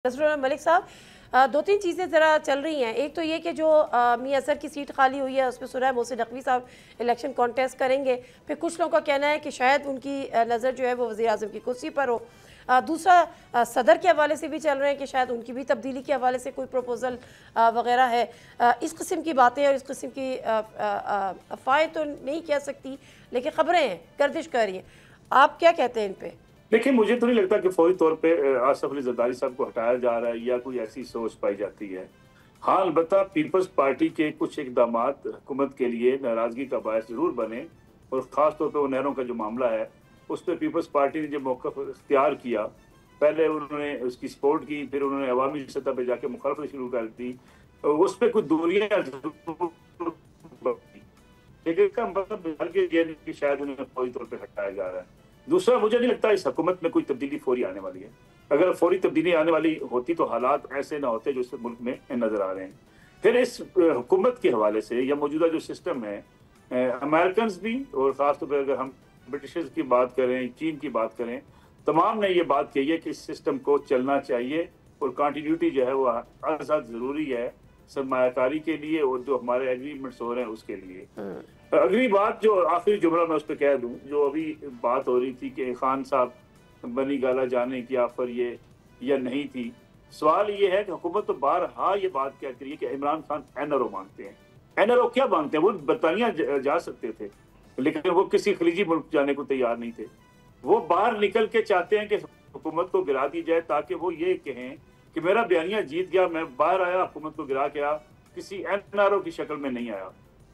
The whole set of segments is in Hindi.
नसरुल्लाह मलिक साहब, दो तीन चीज़ें ज़रा चल रही हैं। एक तो ये कि जो मियां असर की सीट खाली हुई है उसमें सुना है मोहसिन नकवी साहब इलेक्शन कॉन्टेस्ट करेंगे। फिर कुछ लोगों का कहना है कि शायद उनकी नज़र जो है वो वज़ीर आज़म की कुर्सी पर हो। दूसरा सदर के हवाले से भी चल रहे हैं कि शायद उनकी भी तब्दीली के हवाले से कोई प्रपोज़ल वगैरह है। इस किस्म की बातें और इस किस्म की अफवाहें तो नहीं कह सकती, लेकिन ख़बरें हैं, गर्दिश कर रही हैं। आप क्या कहते हैं इन पर? देखिए, मुझे तो नहीं लगता कि फौरी तौर पे आसिफ अली जरदारी साहब को हटाया जा रहा है या कोई ऐसी सोच पाई जाती है। हाँ, अलबत्ता पीपल्स पार्टी के कुछ इकदाम हुकूमत के लिए नाराजगी का बायस जरूर बने, और ख़ास तौर पे वो नहरों का जो मामला है उस पर पीपल्स पार्टी ने जो मौक़िफ़ इख्तियार किया, पहले उन्होंने उसकी सपोर्ट की, फिर उन्होंने अवामी सतह पर जाके मुखालफत शुरू कर दी, उस पर कुछ दूरियां जरूर, लेकिन इसका मतलब ये नहीं कि शायद उन्हें फौरी तौर पर हटाया जा रहा है। दूसरा, मुझे नहीं लगता इस हुकूमत में कोई तब्दीली फौरी आने वाली है। अगर फौरी तब्दीली आने वाली होती तो हालात ऐसे ना होते जो इस मुल्क में नजर आ रहे हैं। फिर इस हुकूमत के हवाले से या मौजूदा जो सिस्टम है, अमेरिकन भी और ख़ासतौर पर अगर हम ब्रिटिशर्स की बात करें, चीन की बात करें, तमाम ने ये बात कही है कि इस सिस्टम को चलना चाहिए और कंटिन्यूटी जो है वो आज़ाद ज़रूरी है सरमायाकारी के लिए और जो हमारे एग्रीमेंट्स हो रहे हैं उसके लिए। अगली बात जो आखिरी जुमला मैं उस पर कह दूं, जो अभी बात हो रही थी कि खान साहब बनी गाला जाने की ऑफर ये या नहीं थी। सवाल ये है कि हुकूमत तो बारहा ये बात कह रही है कि इमरान खान एनआरओ मांगते हैं। एनआरओ क्या मांगते हैं? वो बरतानिया जा सकते थे, लेकिन वो किसी खलीजी मुल्क जाने को तैयार नहीं थे। वो बाहर निकल के चाहते हैं कि हुकूमत को गिरा दी जाए, ताकि वो ये कहें कि मेरा बयानिया जीत गया, मैं बाहर आया, हुकूमत को गिरा के आया, किसी एनआरओ की शक्ल में नहीं आया।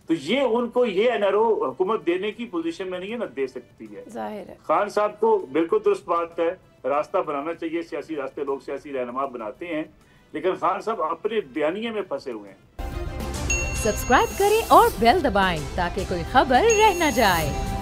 तो ये उनको ये एनआरओ हुकूमत देने की पोजीशन में नहीं है, ना दे सकती है। जाहिर है खान साहब को बिल्कुल दुरुस्त बात है, रास्ता बनाना चाहिए, सियासी रास्ते लोग सियासी रहनुमा बनाते हैं, लेकिन खान साहब अपने बयानिए में फंसे हुए हैं। सब्सक्राइब करें और बेल दबाएं ताकि कोई खबर रह न जाए।